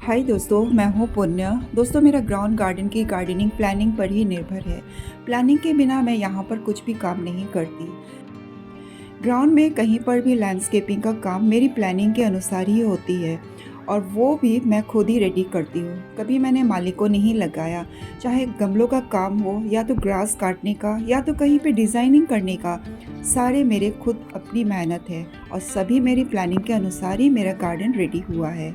हाय दोस्तों, मैं हूँ पुण्य। दोस्तों, मेरा ग्राउंड गार्डन की गार्डनिंग प्लानिंग पर ही निर्भर है। प्लानिंग के बिना मैं यहाँ पर कुछ भी काम नहीं करती। ग्राउंड में कहीं पर भी लैंडस्केपिंग का काम मेरी प्लानिंग के अनुसार ही होती है और वो भी मैं खुद ही रेडी करती हूँ। कभी मैंने माली को नहीं लगाया, चाहे गमलों का काम हो या तो ग्रास काटने का या तो कहीं पे डिज़ाइनिंग करने का। सारे मेरे खुद अपनी मेहनत है और सभी मेरी प्लानिंग के अनुसार ही मेरा गार्डन रेडी हुआ है।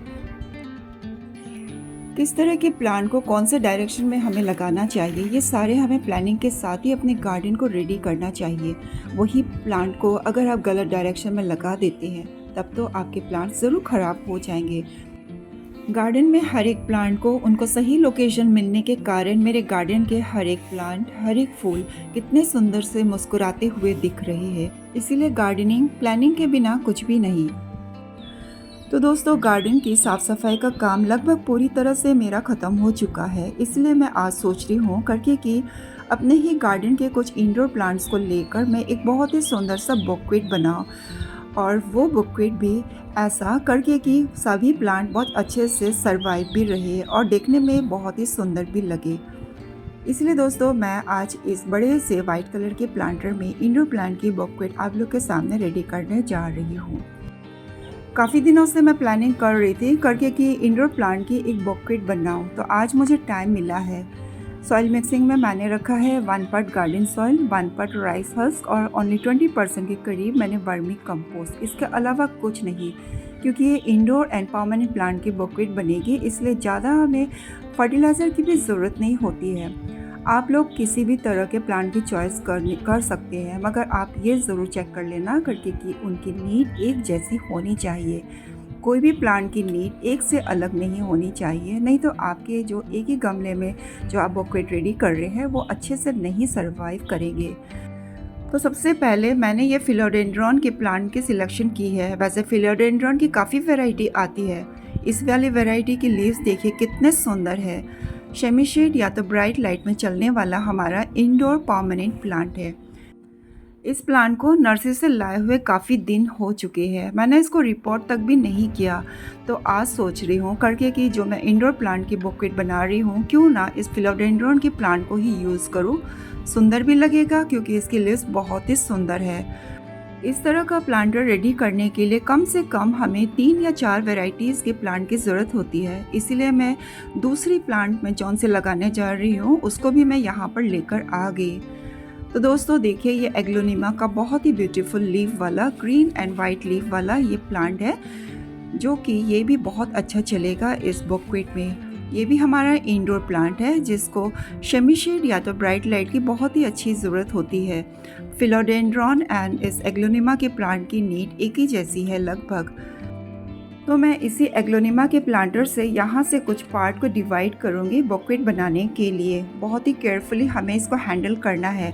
किस तरह के प्लांट को कौन से डायरेक्शन में हमें लगाना चाहिए, ये सारे हमें प्लानिंग के साथ ही अपने गार्डन को रेडी करना चाहिए। वही प्लांट को अगर आप गलत डायरेक्शन में लगा देते हैं तब तो आपके प्लांट ज़रूर ख़राब हो जाएंगे। गार्डन में हर एक प्लांट को उनको सही लोकेशन मिलने के कारण मेरे गार्डन के हर एक प्लांट, हर एक फूल कितने सुंदर से मुस्कुराते हुए दिख रहे हैं। इसीलिए गार्डनिंग प्लानिंग के बिना कुछ भी नहीं। तो दोस्तों, गार्डन की साफ़ सफाई का काम लगभग पूरी तरह से मेरा ख़त्म हो चुका है। इसलिए मैं आज सोच रही हूँ करके कि अपने ही गार्डन के कुछ इंडोर प्लांट्स को लेकर मैं एक बहुत ही सुंदर सा बुकेट बनाऊँ और वो बुकेट भी ऐसा करके कि सभी प्लांट बहुत अच्छे से सरवाइव भी रहे और देखने में बहुत ही सुंदर भी लगे। इसलिए दोस्तों, मैं आज इस बड़े से वाइट कलर के प्लांटर में इंडोर प्लांट की बुकेट आप लोग के सामने रेडी करने जा रही हूँ। काफ़ी दिनों से मैं प्लानिंग कर रही थी करके कि इंडोर प्लांट की एक बुकेट बनाऊं, तो आज मुझे टाइम मिला है। सॉइल मिक्सिंग में मैंने रखा है 1 part garden soil, 1 part rice husk और ओनली 20% के करीब मैंने वर्मी कंपोस्ट। इसके अलावा कुछ नहीं, क्योंकि ये इंडोर एंड परमानेंट प्लांट की बुकेट बनेगी, इसलिए ज़्यादा हमें फर्टिलाइज़र की भी ज़रूरत नहीं होती है। आप लोग किसी भी तरह के प्लांट की चॉइस कर सकते हैं, मगर आप ये ज़रूर चेक कर लेना करके कि उनकी नीड एक जैसी होनी चाहिए। कोई भी प्लांट की नीड एक से अलग नहीं होनी चाहिए, नहीं तो आपके जो एक ही गमले में जो आप बुकेट रेडी कर रहे हैं वो अच्छे से नहीं सर्वाइव करेंगे। तो सबसे पहले मैंने ये फिलोडेंड्रॉन के प्लांट की सिलेक्शन की है। वैसे फिलोडेंड्रॉन की काफ़ी वैरायटी आती है। इस वाली वैरायटी की लीव्स देखिए कितने सुंदर है। शेमी शेड या तो ब्राइट लाइट में चलने वाला हमारा इंडोर परमानेंट प्लांट है। इस प्लांट को नर्सरी से लाए हुए काफ़ी दिन हो चुके हैं। मैंने इसको रिपोर्ट तक भी नहीं किया, तो आज सोच रही हूँ करके कि जो मैं इंडोर प्लांट की बुकेट बना रही हूँ, क्यों ना इस फिलोडेंड्रॉन के प्लांट को ही यूज़ करूँ। सुंदर भी लगेगा क्योंकि इसकी लीव्स बहुत ही सुंदर है। इस तरह का प्लांटर रेडी करने के लिए कम से कम हमें 3 या 4 वैरायटीज़ के प्लांट की ज़रूरत होती है। इसीलिए मैं दूसरी प्लांट में जौन से लगाने जा रही हूँ उसको भी मैं यहाँ पर लेकर आ गई। तो दोस्तों देखिए, ये एग्लोनिमा का बहुत ही ब्यूटीफुल लीफ वाला ग्रीन एंड वाइट लीफ वाला ये प्लांट है, जो कि ये भी बहुत अच्छा चलेगा इस बुकेट में। ये भी हमारा इंडोर प्लांट है जिसको शेमी शेड या तो ब्राइट लाइट की बहुत ही अच्छी ज़रूरत होती है। फिलोडेंड्रॉन एंड इस एग्लोनिमा के प्लांट की नीड एक ही जैसी है लगभग। तो मैं इसी एग्लोनिमा के प्लांटर से यहाँ से कुछ पार्ट को डिवाइड करूँगी बुकेट बनाने के लिए। बहुत ही केयरफुली हमें इसको हैंडल करना है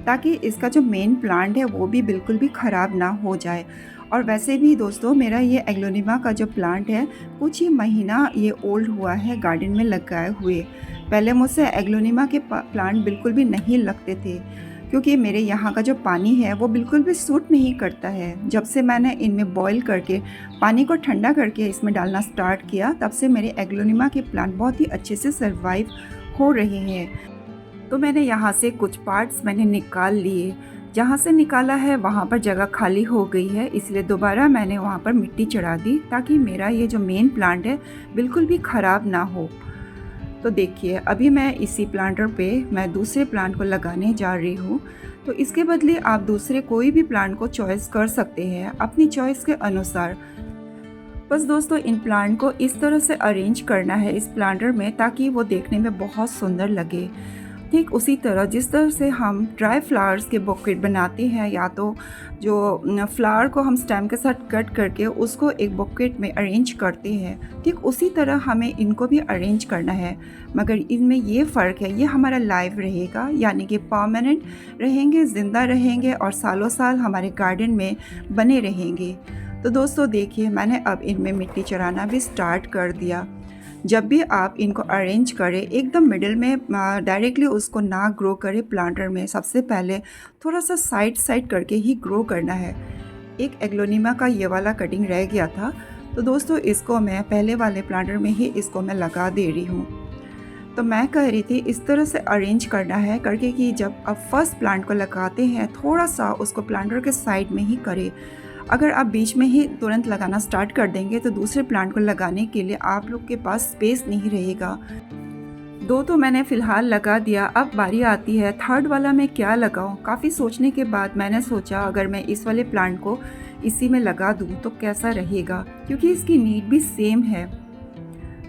ताकि इसका जो मेन प्लांट है वो भी बिल्कुल भी ख़राब ना हो जाए। और वैसे भी दोस्तों, मेरा ये एग्लोनिमा का जो प्लांट है कुछ ही महीना ये ओल्ड हुआ है गार्डन में लगाए हुए। पहले मुझसे एग्लोनिमा के प्लांट बिल्कुल भी नहीं लगते थे, क्योंकि मेरे यहाँ का जो पानी है वो बिल्कुल भी सूट नहीं करता है। जब से मैंने इनमें बॉईल करके पानी को ठंडा करके इसमें डालना स्टार्ट किया, तब से मेरे एग्लोनिमा के प्लांट बहुत ही अच्छे से सर्वाइव हो रहे हैं। तो मैंने यहाँ से कुछ पार्ट्स मैंने निकाल लिए। जहाँ से निकाला है वहाँ पर जगह खाली हो गई है, इसलिए दोबारा मैंने वहाँ पर मिट्टी चढ़ा दी ताकि मेरा ये जो मेन प्लांट है बिल्कुल भी ख़राब ना हो। तो देखिए, अभी मैं इसी प्लांटर पे मैं दूसरे प्लांट को लगाने जा रही हूँ। तो इसके बदले आप दूसरे कोई भी प्लांट को चॉइस कर सकते हैं अपनी चॉइस के अनुसार। बस दोस्तों, इन प्लांट को इस तरह से अरेंज करना है इस प्लांटर में ताकि वो देखने में बहुत सुंदर लगे। ठीक उसी तरह जिस तरह से हम ड्राई फ्लावर्स के बुकेट बनाते हैं, या तो जो फ्लावर को हम स्टेम के साथ कट करके उसको एक बुकेट में अरेंज करते हैं, ठीक उसी तरह हमें इनको भी अरेंज करना है। मगर इनमें ये फ़र्क है, ये हमारा लाइव रहेगा, यानी कि परमानेंट रहेंगे, ज़िंदा रहेंगे और सालों साल हमारे गार्डन में बने रहेंगे। तो दोस्तों देखिए, मैंने अब इनमें मिट्टी चढ़ाना भी स्टार्ट कर दिया। जब भी आप इनको अरेंज करें, एकदम मिडिल में डायरेक्टली उसको ना ग्रो करें प्लांटर में। सबसे पहले थोड़ा सा साइड साइड करके ही ग्रो करना है। एक एग्लोनिमा का ये वाला कटिंग रह गया था, तो दोस्तों इसको मैं पहले वाले प्लांटर में ही इसको मैं लगा दे रही हूँ। तो मैं कह रही थी इस तरह से अरेंज करना है करके कि जब आप फर्स्ट प्लांट को लगाते हैं थोड़ा सा उसको प्लांटर के साइड में ही करें। अगर आप बीच में ही तुरंत लगाना स्टार्ट कर देंगे तो दूसरे प्लांट को लगाने के लिए आप लोग के पास स्पेस नहीं रहेगा। दो तो मैंने फ़िलहाल लगा दिया, अब बारी आती है थर्ड वाला मैं क्या लगाऊं। काफ़ी सोचने के बाद मैंने सोचा अगर मैं इस वाले प्लांट को इसी में लगा दूं तो कैसा रहेगा, क्योंकि इसकी नीड भी सेम है।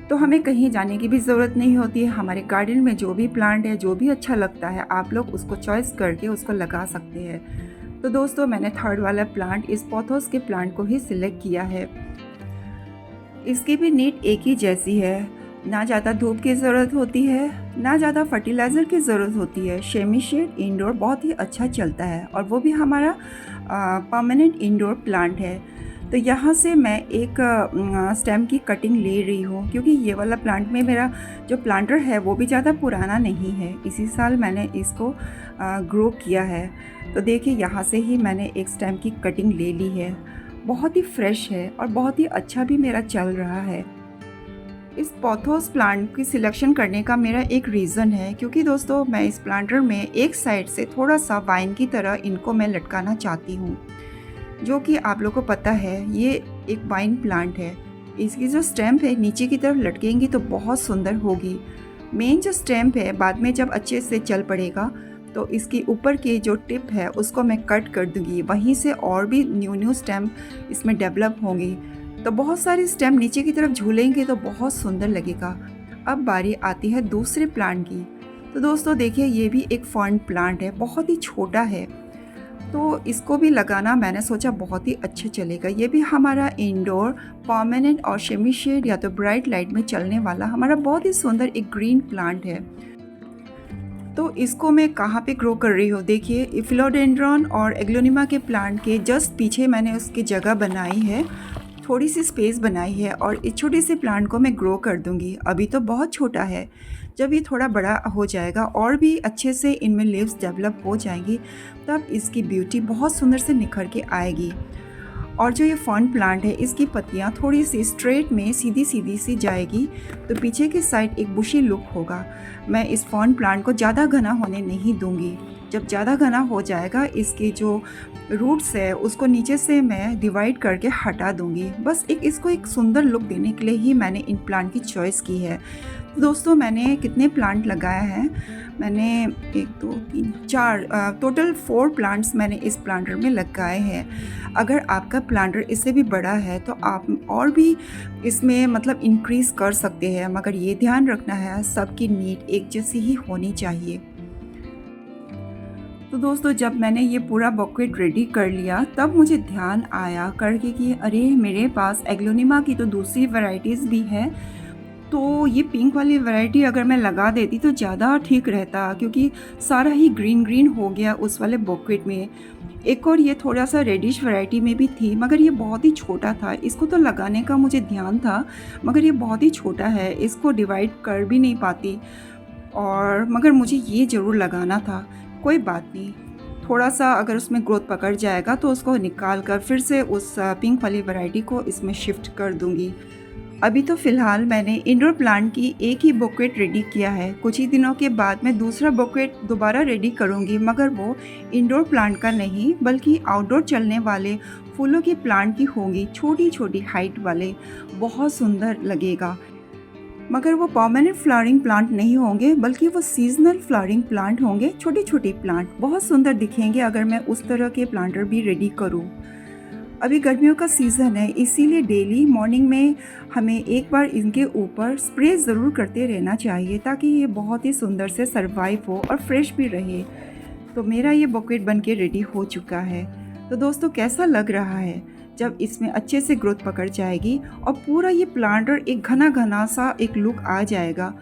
तो हमें कहीं जाने की भी ज़रूरत नहीं होती है। हमारे गार्डन में जो भी प्लांट है, जो भी अच्छा लगता है, आप लोग उसको चॉइस करके उसको लगा सकते हैं। तो दोस्तों मैंने थर्ड वाला प्लांट इस पोथोस के प्लांट को ही सिलेक्ट किया है। इसकी भी नीड एक ही जैसी है, ना ज़्यादा धूप की ज़रूरत होती है, ना ज़्यादा फर्टिलाइज़र की ज़रूरत होती है। सेमी शेड इंडोर बहुत ही अच्छा चलता है और वो भी हमारा परमानेंट इंडोर प्लांट है। तो यहाँ से मैं एक स्टेम की कटिंग ले रही हूँ, क्योंकि ये वाला प्लांट में मेरा जो प्लांटर है वो भी ज़्यादा पुराना नहीं है, इसी साल मैंने इसको ग्रो किया है। तो देखिए यहाँ से ही मैंने एक स्टेम की कटिंग ले ली है। बहुत ही फ्रेश है और बहुत ही अच्छा भी मेरा चल रहा है। इस पोथोस प्लांट की सिलेक्शन करने का मेरा एक रीज़न है, क्योंकि दोस्तों मैं इस प्लांटर में एक साइड से थोड़ा सा वाइन की तरह इनको मैं लटकाना चाहती हूँ, जो कि आप लोगों को पता है ये एक वाइन प्लांट है। इसकी जो स्टेम्प है नीचे की तरफ लटकेंगी तो बहुत सुंदर होगी। मेन जो स्टेम्प है बाद में जब अच्छे से चल पड़ेगा तो इसकी ऊपर की जो टिप है उसको मैं कट कर दूँगी, वहीं से और भी न्यू स्टेम्प इसमें डेवलप होंगी। तो बहुत सारी स्टेम नीचे की तरफ झूलेंगे तो बहुत सुंदर लगेगा। अब बारी आती है दूसरे प्लांट की। तो दोस्तों देखिए ये भी एक फर्न प्लांट है, बहुत ही छोटा है। तो इसको भी लगाना मैंने सोचा बहुत ही अच्छा चलेगा। ये भी हमारा इंडोर परमानेंट और सेमी शेड या तो ब्राइट लाइट में चलने वाला हमारा बहुत ही सुंदर एक ग्रीन प्लांट है। तो इसको मैं कहाँ पे ग्रो कर रही हूँ, देखिए फिलोडेंड्रॉन और एग्लोनिमा के प्लांट के जस्ट पीछे मैंने उसकी जगह बनाई है, थोड़ी सी स्पेस बनाई है और इस छोटे से प्लांट को मैं ग्रो कर दूंगी। अभी तो बहुत छोटा है, जब ये थोड़ा बड़ा हो जाएगा और भी अच्छे से इनमें लीव्स डेवलप हो जाएंगी तब इसकी ब्यूटी बहुत सुंदर से निखर के आएगी। और जो ये फर्न प्लांट है इसकी पत्तियाँ थोड़ी सी स्ट्रेट में सीधी सीधी सी जाएगी, तो पीछे की साइड एक बुशी लुक होगा। मैं इस फर्न प्लांट को ज़्यादा घना होने नहीं दूंगी। जब ज़्यादा घना हो जाएगा इसकी जो रूट्स है उसको नीचे से मैं डिवाइड करके हटा दूंगी। बस इसको एक सुंदर लुक देने के लिए ही मैंने इन प्लांट की चॉइस की है। तो दोस्तों मैंने कितने प्लांट लगाया है, मैंने 1 2 3 4 टोटल 4 प्लांट्स मैंने इस प्लांटर में लगाए हैं। अगर आपका प्लांटर इससे भी बड़ा है तो आप और भी इसमें मतलब इंक्रीज़ कर सकते हैं, मगर ये ध्यान रखना है सबकी नीड एक जैसी ही होनी चाहिए। तो दोस्तों जब मैंने ये पूरा बकेट रेडी कर लिया तब मुझे ध्यान आया करके कि अरे मेरे पास एग्लोनिमा की तो दूसरी वैरायटीज़ भी है, तो ये पिंक वाली वैरायटी अगर मैं लगा देती तो ज़्यादा ठीक रहता, क्योंकि सारा ही ग्रीन ग्रीन हो गया उस वाले बकेट में। एक और ये थोड़ा सा रेडिश वैरायटी में भी थी, मगर ये बहुत ही छोटा था, इसको तो लगाने का मुझे ध्यान था मगर ये बहुत ही छोटा है, इसको डिवाइड कर भी नहीं पाती। और मगर मुझे ये ज़रूर लगाना था। कोई बात नहीं, थोड़ा सा अगर उसमें ग्रोथ पकड़ जाएगा तो उसको निकाल कर फिर से उस पिंक वाली वैरायटी को इसमें शिफ्ट कर दूंगी। अभी तो फ़िलहाल मैंने इंडोर प्लांट की एक ही बकेट रेडी किया है, कुछ ही दिनों के बाद मैं दूसरा बकेट दोबारा रेडी करूंगी, मगर वो इंडोर प्लांट का नहीं बल्कि आउटडोर चलने वाले फूलों की प्लांट की होंगी, छोटी छोटी हाइट वाले, बहुत सुंदर लगेगा। मगर वो परमानेंट फ्लावरिंग प्लांट नहीं होंगे बल्कि वो सीजनल फ्लावरिंग प्लांट होंगे, छोटे छोटे प्लांट बहुत सुंदर दिखेंगे अगर मैं उस तरह के प्लांटर भी रेडी करूं। अभी गर्मियों का सीज़न है, इसीलिए डेली मॉर्निंग में हमें एक बार इनके ऊपर स्प्रे ज़रूर करते रहना चाहिए ताकि ये बहुत ही सुंदर से सर्वाइव हो और फ्रेश भी रहे। तो मेरा ये बकेट बन के रेडी हो चुका है। तो दोस्तों कैसा लग रहा है जब इसमें अच्छे से ग्रोथ पकड़ जाएगी और पूरा ये प्लांटर एक घना घना सा एक लुक आ जाएगा।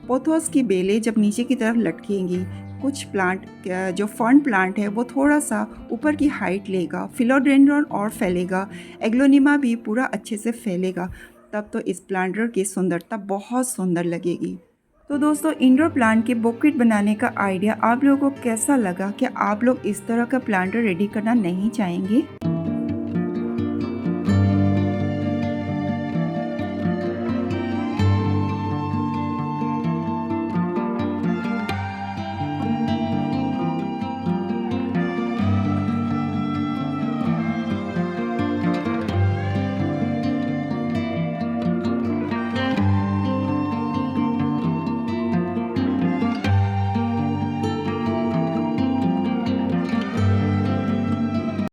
पोथोस की बेलें जब नीचे की तरफ लटकेंगी, कुछ प्लांट जो फर्न प्लांट है वो थोड़ा सा ऊपर की हाइट लेगा, फिलोडेंड्रॉन और फैलेगा, एग्लोनिमा भी पूरा अच्छे से फैलेगा, तब तो इस प्लांटर की सुंदरता बहुत सुंदर लगेगी। तो दोस्तों इंडोर प्लांट के बकेट बनाने का आइडिया आप लोगों को कैसा लगा? क्या आप लोग इस तरह का प्लांटर रेडी करना नहीं चाहेंगे?